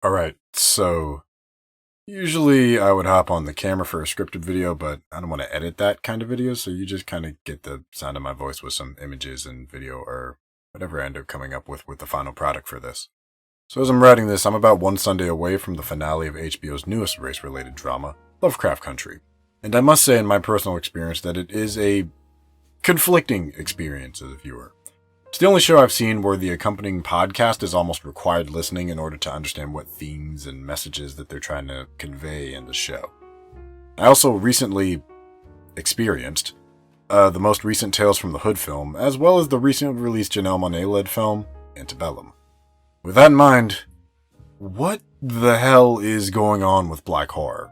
Alright, so usually I would hop on the camera for a scripted video, but I don't want to edit that kind of video, so you just kind of get the sound of my voice with some images and video or whatever I end up coming up with the final product for this. So as I'm writing this, I'm about one Sunday away from the finale of HBO's newest race-related drama, Lovecraft Country. And I must say in my personal experience that it is a conflicting experience as a viewer. It's the only show I've seen where the accompanying podcast is almost required listening in order to understand what themes and messages that they're trying to convey in the show. I also recently experienced the most recent Tales from the Hood film, as well as the recently released Janelle Monáe-led film, Antebellum. With that in mind, what the hell is going on with black horror?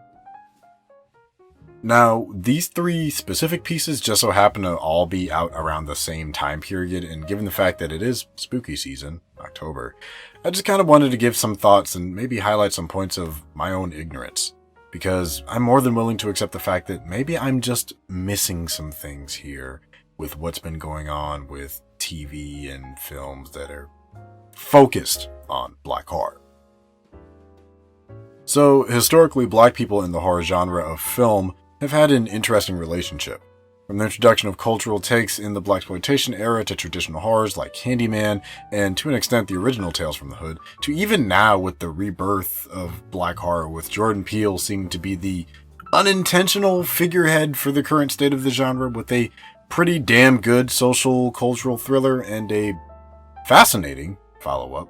Now, these three specific pieces just so happen to all be out around the same time period, and given the fact that it is spooky season, October, I just kind of wanted to give some thoughts and maybe highlight some points of my own ignorance, because I'm more than willing to accept the fact that maybe I'm just missing some things here with what's been going on with TV and films that are focused on black horror. So, historically, black people in the horror genre of film have had an interesting relationship. From the introduction of cultural takes in the blaxploitation era to traditional horrors like Candyman, and to an extent the original Tales from the Hood, to even now with the rebirth of black horror, with Jordan Peele seeming to be the unintentional figurehead for the current state of the genre, with a pretty damn good social cultural thriller and a fascinating follow-up.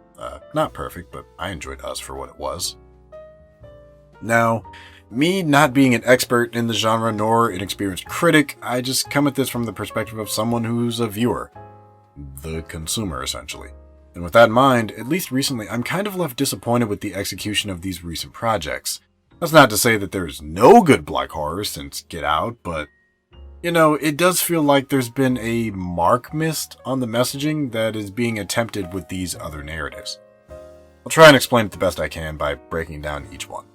Not perfect, but I enjoyed Us for what it was. Now, me not being an expert in the genre nor an experienced critic, I just come at this from the perspective of someone who's a viewer. The consumer, essentially. And with that in mind, at least recently, I'm kind of left disappointed with the execution of these recent projects. That's not to say that there's no good black horror since Get Out, but, it does feel like there's been a mark missed on the messaging that is being attempted with these other narratives. I'll try and explain it the best I can by breaking down each one.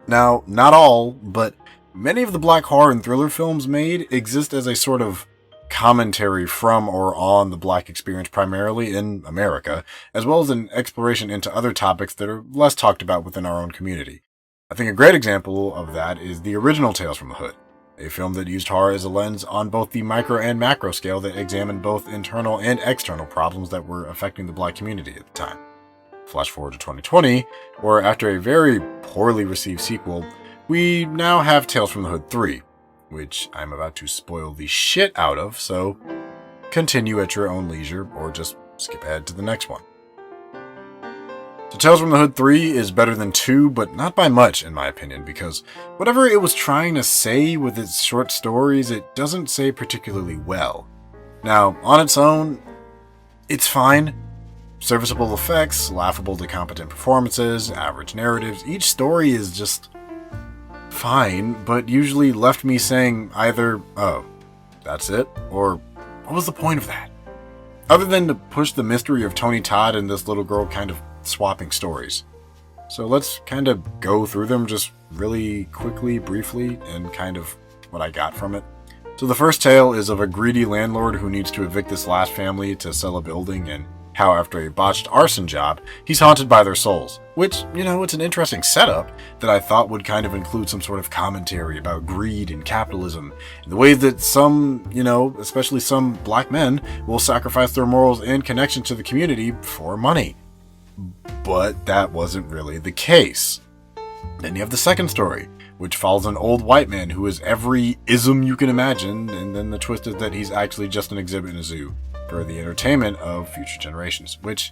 Now, not all, but many of the black horror and thriller films made exist as a sort of commentary from or on the black experience primarily in America, as well as an exploration into other topics that are less talked about within our own community. I think a great example of that is the original Tales from the Hood, a film that used horror as a lens on both the micro and macro scale that examined both internal and external problems that were affecting the black community at the time. Flash forward to 2020, where after a very poorly received sequel, we now have Tales from the Hood 3, which I'm about to spoil the shit out of, so continue at your own leisure, or just skip ahead to the next one. So Tales from the Hood 3 is better than 2, but not by much in my opinion, because whatever it was trying to say with its short stories, it doesn't say particularly well. Now, on its own, it's fine. Serviceable effects, laughable to competent performances, average narratives, each story is just fine, but usually left me saying either, oh, that's it, or what was the point of that? Other than to push the mystery of Tony Todd and this little girl kind of swapping stories. So let's kind of go through them just really quickly, briefly, and kind of what I got from it. So the first tale is of a greedy landlord who needs to evict this last family to sell a building, and how after a botched arson job, he's haunted by their souls. Which, it's an interesting setup that I thought would kind of include some sort of commentary about greed and capitalism, and the ways that some, especially some black men, will sacrifice their morals and connection to the community for money. But that wasn't really the case. Then you have the second story, which follows an old white man who is every ism you can imagine, and then the twist is that he's actually just an exhibit in a zoo for the entertainment of future generations, which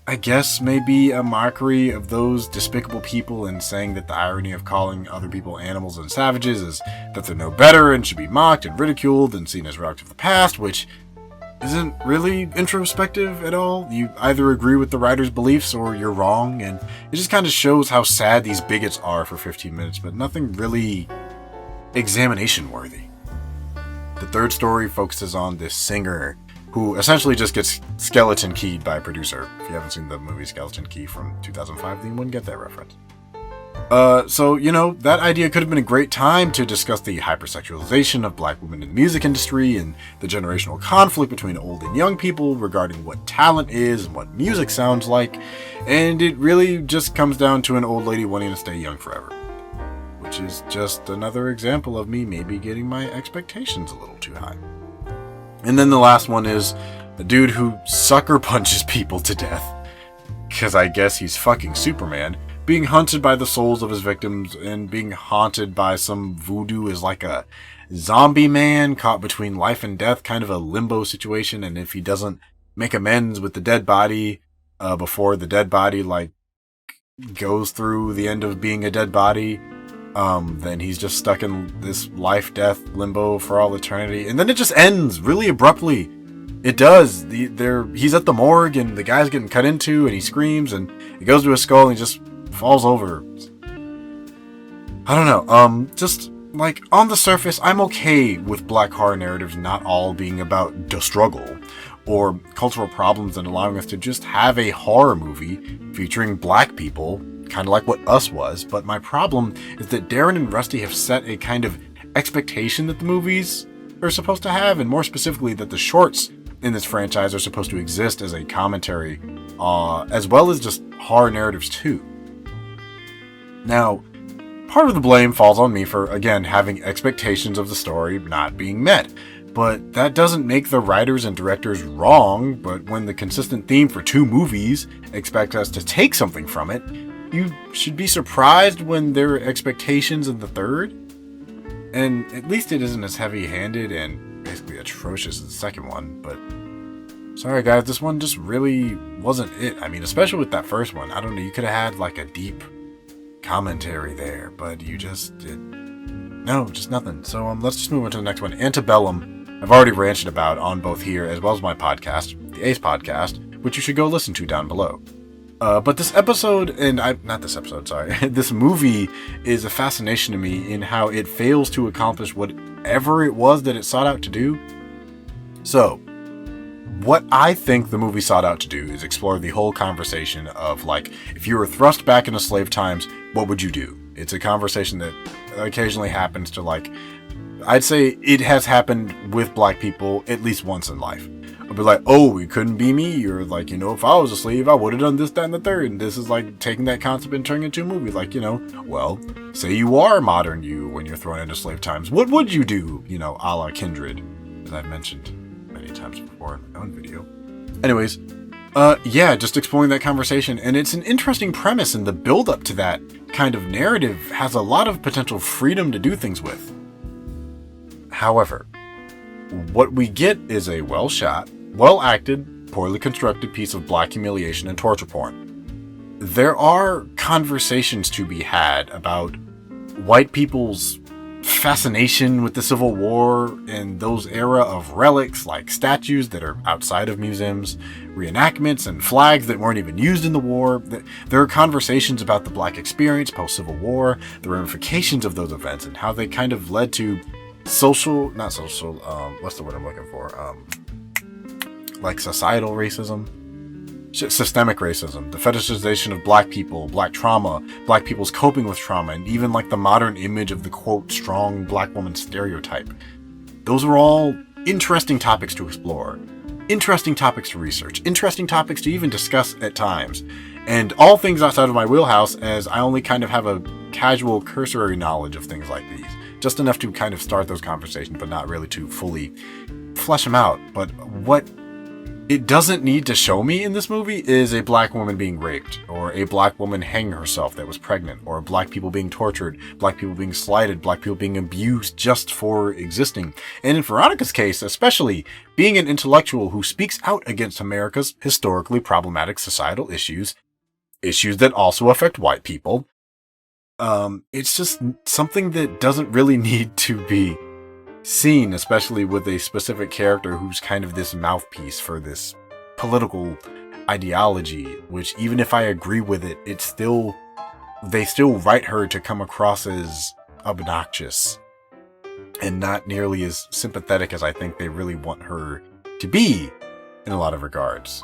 I guess may be a mockery of those despicable people and saying that the irony of calling other people animals and savages is that they're no better and should be mocked and ridiculed and seen as relics of the past, which isn't really introspective at all. You either agree with the writer's beliefs or you're wrong, and it just kind of shows how sad these bigots are for 15 minutes, but nothing really examination worthy. The third story focuses on this singer who essentially just gets skeleton keyed by a producer. If you haven't seen the movie Skeleton Key from 2005, then you wouldn't get that reference. So, you know, that idea could have been a great time to discuss the hypersexualization of black women in the music industry and the generational conflict between old and young people regarding what talent is and what music sounds like. And it really just comes down to an old lady wanting to stay young forever. Which is just another example of me maybe getting my expectations a little too high. And then the last one is a dude who sucker punches people to death. Because I guess he's fucking Superman. Being hunted by the souls of his victims and being haunted by some voodoo is like a zombie man caught between life and death, kind of a limbo situation. And if he doesn't make amends with the dead body before the dead body like goes through the end of being a dead body, then he's just stuck in this life-death limbo for all eternity. And then it just ends really abruptly. It does. He's at the morgue and the guy's getting cut into and he screams and it goes to his skull and he just falls over. I don't know. Just like on the surface, I'm okay with black horror narratives not all being about the struggle or cultural problems and allowing us to just have a horror movie featuring black people, kind of like what Us was. But my problem is that Darren and Rusty have set a kind of expectation that the movies are supposed to have, and more specifically that the shorts in this franchise are supposed to exist as a commentary, as well as just horror narratives too. Now, part of the blame falls on me for, again, having expectations of the story not being met. But that doesn't make the writers and directors wrong, but when the consistent theme for 2 movies expects us to take something from it, you should be surprised when there are expectations in the third. And at least it isn't as heavy-handed and basically atrocious as the second one, but sorry guys, this one just really wasn't it. I mean, especially with that first one, I don't know, you could have had like a deep commentary there, but you just did just nothing. So let's just move on to the next one. Antebellum, I've already ranted about on both here as well as my podcast, the Ace Podcast, which you should go listen to down below. But this episode, this movie is a fascination to me in how it fails to accomplish whatever it was that it sought out to do. So, what I think the movie sought out to do is explore the whole conversation of, like, if you were thrust back into slave times, what would you do? It's a conversation that occasionally happens to, like, I'd say it has happened with black people at least once in life. I'll be like, oh, it couldn't be me, or like, you know, if I was a slave, I would have done this, that, and the third. And this is like taking that concept and turning it into a movie. Like, you know, well, say you are modern you when you're thrown into slave times. What would you do? You know, a la Kindred, as I've mentioned many times before in my own video. Anyways, just exploring that conversation. And it's an interesting premise, and the build up to that kind of narrative has a lot of potential freedom to do things with. However, what we get is a well-shot, well-acted, poorly constructed piece of black humiliation and torture porn. There are conversations to be had about white people's fascination with the Civil War and those era of relics like statues that are outside of museums, reenactments, and flags that weren't even used in the war. There are conversations about the black experience post-Civil War, the ramifications of those events, and how they kind of led to societal racism, systemic racism, the fetishization of black people, black trauma, black people's coping with trauma, and even like the modern image of the quote strong black woman stereotype. Those are all interesting topics to explore, interesting topics to research, interesting topics to even discuss at times, and all things outside of my wheelhouse, as I only kind of have a casual cursory knowledge of things like these. Just enough to kind of start those conversations, but not really to fully flesh them out. But what it doesn't need to show me in this movie is a black woman being raped, or a black woman hanging herself that was pregnant, or black people being tortured, black people being slighted, black people being abused just for existing. And in Veronica's case, especially, being an intellectual who speaks out against America's historically problematic societal issues that also affect white people. It's just something that doesn't really need to be seen, especially with a specific character who's kind of this mouthpiece for this political ideology, which even if I agree with it, they still write her to come across as obnoxious and not nearly as sympathetic as I think they really want her to be in a lot of regards,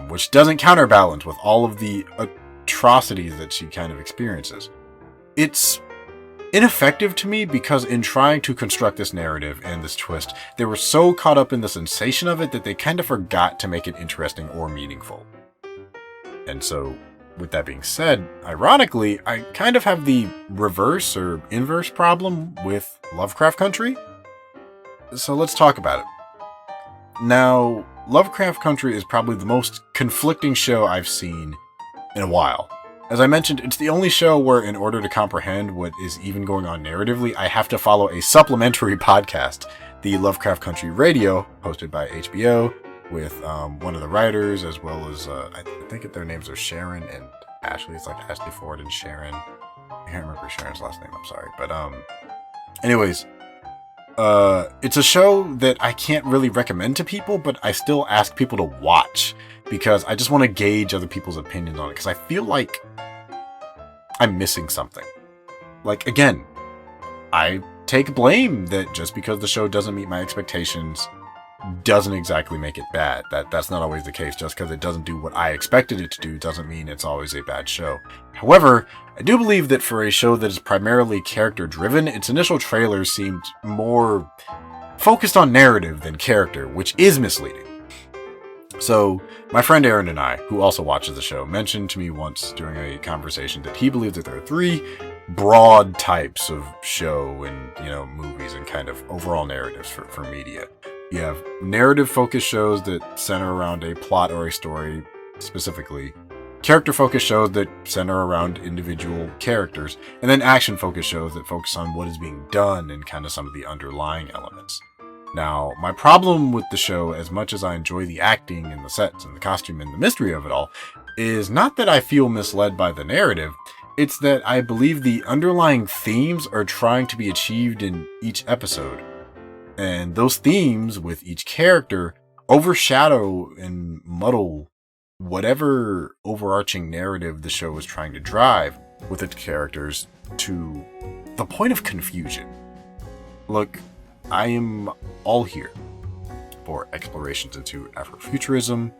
which doesn't counterbalance with all of the atrocities that she kind of experiences. it's ineffective to me because in trying to construct this narrative and this twist, they were so caught up in the sensation of it that they kind of forgot to make it interesting or meaningful. And so, with that being said, ironically, I kind of have the reverse or inverse problem with Lovecraft Country. So let's talk about it. Now, Lovecraft Country is probably the most conflicting show I've seen in a while. As I mentioned, it's the only show where in order to comprehend what is even going on narratively, I have to follow a supplementary podcast, the Lovecraft Country Radio, hosted by HBO, with one of the writers, as well as, I think their names are Sharon and Ashley. It's like Ashley Ford and Sharon. I can't remember Sharon's last name, I'm sorry. But anyways, it's a show that I can't really recommend to people, but I still ask people to watch because I just want to gauge other people's opinions on it, because I feel like I'm missing something. Like, again, I take blame that just because the show doesn't meet my expectations doesn't exactly make it bad. That's not always the case. Just because it doesn't do what I expected it to do doesn't mean it's always a bad show. However, I do believe that for a show that is primarily character driven, its initial trailers seemed more focused on narrative than character, which is misleading. So, my friend Aaron and I, who also watches the show, mentioned to me once during a conversation that he believes that there are three broad types of show and, movies and kind of overall narratives for media. You have narrative-focused shows that center around a plot or a story specifically, character-focused shows that center around individual characters, and then action-focused shows that focus on what is being done and kind of some of the underlying elements. Now, my problem with the show, as much as I enjoy the acting and the sets and the costume and the mystery of it all, is not that I feel misled by the narrative, it's that I believe the underlying themes are trying to be achieved in each episode. And those themes with each character overshadow and muddle whatever overarching narrative the show is trying to drive with its characters to the point of confusion. Look, I am all here for explorations into Afrofuturism,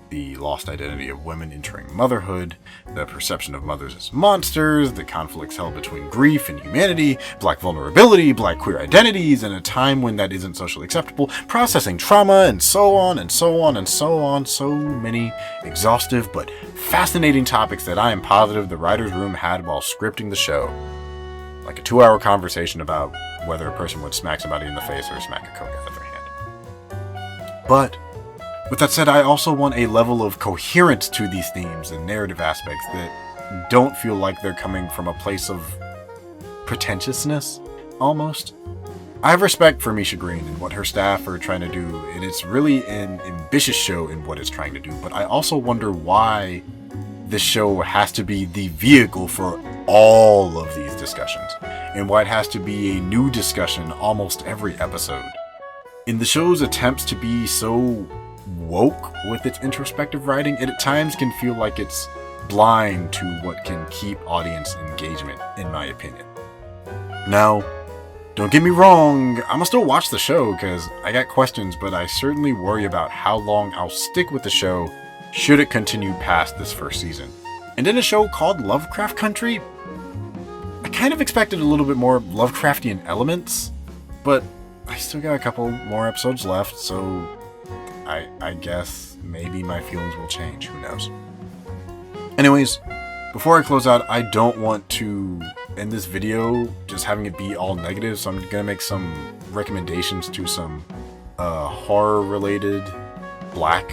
the lost identity of women entering motherhood, the perception of mothers as monsters, the conflicts held between grief and humanity, black vulnerability, black queer identities, in a time when that isn't socially acceptable, processing trauma, and so on and so on and so on. So many exhaustive but fascinating topics that I am positive the writer's room had while scripting the show. Like a 2-hour conversation about whether a person would smack somebody in the face or smack a coke out of their hand. But with that said, I also want a level of coherence to these themes and narrative aspects that don't feel like they're coming from a place of pretentiousness, almost. I have respect for Misha Green and what her staff are trying to do, and it's really an ambitious show in what it's trying to do, but I also wonder why this show has to be the vehicle for all of these discussions, and why it has to be a new discussion almost every episode. In the show's attempts to be so woke with its introspective writing, it at times can feel like it's blind to what can keep audience engagement, in my opinion. Now, don't get me wrong, I'ma still watch the show because I got questions, but I certainly worry about how long I'll stick with the show should it continue past this first season. And in a show called Lovecraft Country, I kind of expected a little bit more Lovecraftian elements, but I still got a couple more episodes left, so I guess maybe my feelings will change, who knows. Anyways, before I close out, I don't want to end this video just having it be all negative, so I'm gonna make some recommendations to some horror-related black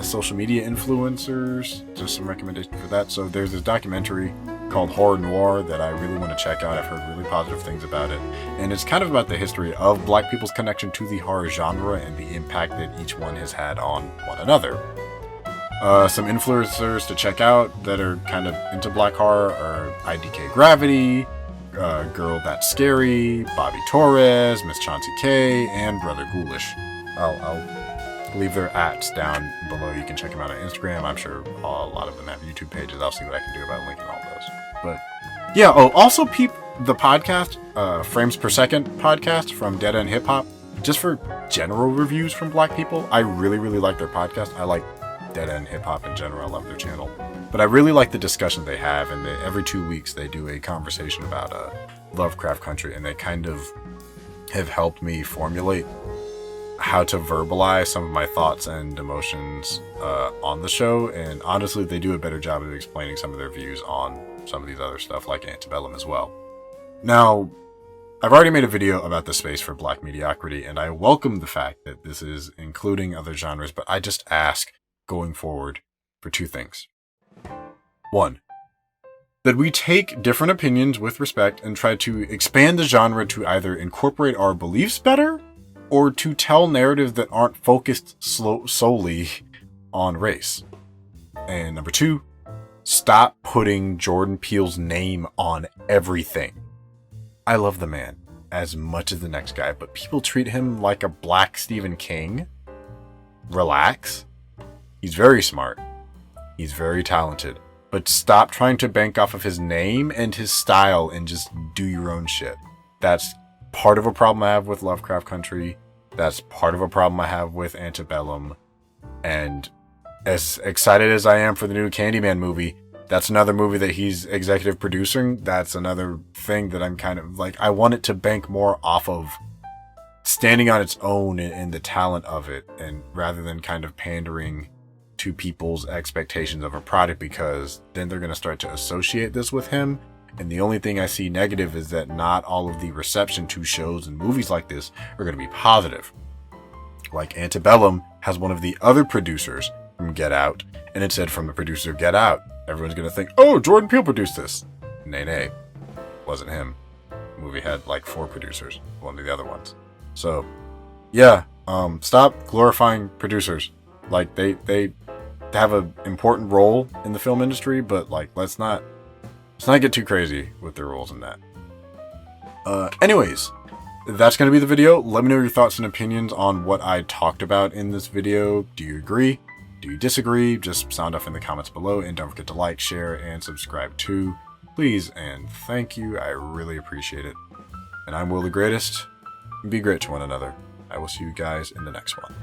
social media influencers, just some recommendations for that. So there's this documentary called Horror Noir that I really want to check out. I've heard really positive things about it, and it's kind of about the history of black people's connection to the horror genre and the impact that each one has had on one another. Some influencers to check out that are kind of into black horror are IDK Gravity, Girl That's Scary, Bobby Torres, Miss Chauncey K, and Brother Ghoulish. I'll leave their @s down below. You can check them out on Instagram. I'm sure a lot of them have YouTube pages. I'll see what I can do about linking all those. But yeah, also the podcast, Frames Per Second podcast from Dead End Hip Hop, just for general reviews from black people. I really, really like their podcast. I like Dead End Hip Hop in general. I love their channel. But I really like the discussion they have, and every 2 weeks they do a conversation about Lovecraft Country, and they kind of have helped me formulate how to verbalize some of my thoughts and emotions on the show. And honestly, they do a better job of explaining some of their views on some of these other stuff, like Antebellum as well. Now, I've already made a video about the space for Black mediocrity, and I welcome the fact that this is including other genres, but I just ask, going forward, for 2 things. 1, that we take different opinions with respect and try to expand the genre to either incorporate our beliefs better or to tell narratives that aren't focused solely on race. And number 2, stop putting Jordan Peele's name on everything. I love the man as much as the next guy, but people treat him like a black Stephen King. Relax. He's very smart. He's very talented. But stop trying to bank off of his name and his style and just do your own shit. That's part of a problem I have with Lovecraft Country. That's part of a problem I have with Antebellum. And as excited as I am for the new Candyman movie, that's another movie that he's executive producing. That's another thing that I'm kind of like, I want it to bank more off of standing on its own and the talent of it, and rather than kind of pandering to people's expectations of a product, because then they're going to start to associate this with him. And the only thing I see negative is that not all of the reception to shows and movies like this are going to be positive. Like Antebellum has one of the other producers from Get Out, and it said from the producer of Get Out, everyone's going to think, oh, Jordan Peele produced this. Nay, wasn't him. The movie had like 4 producers, one of the other ones. So, yeah, stop glorifying producers. Like, they have an important role in the film industry, but like, let's not get too crazy with their roles in that. Anyways, that's going to be the video. Let me know your thoughts and opinions on what I talked about in this video. Do you agree? Do you disagree? Just sound off in the comments below, and don't forget to like, share, and subscribe too. Please and thank you. I really appreciate it. And I'm Will the Greatest. Be great to one another. I will see you guys in the next one.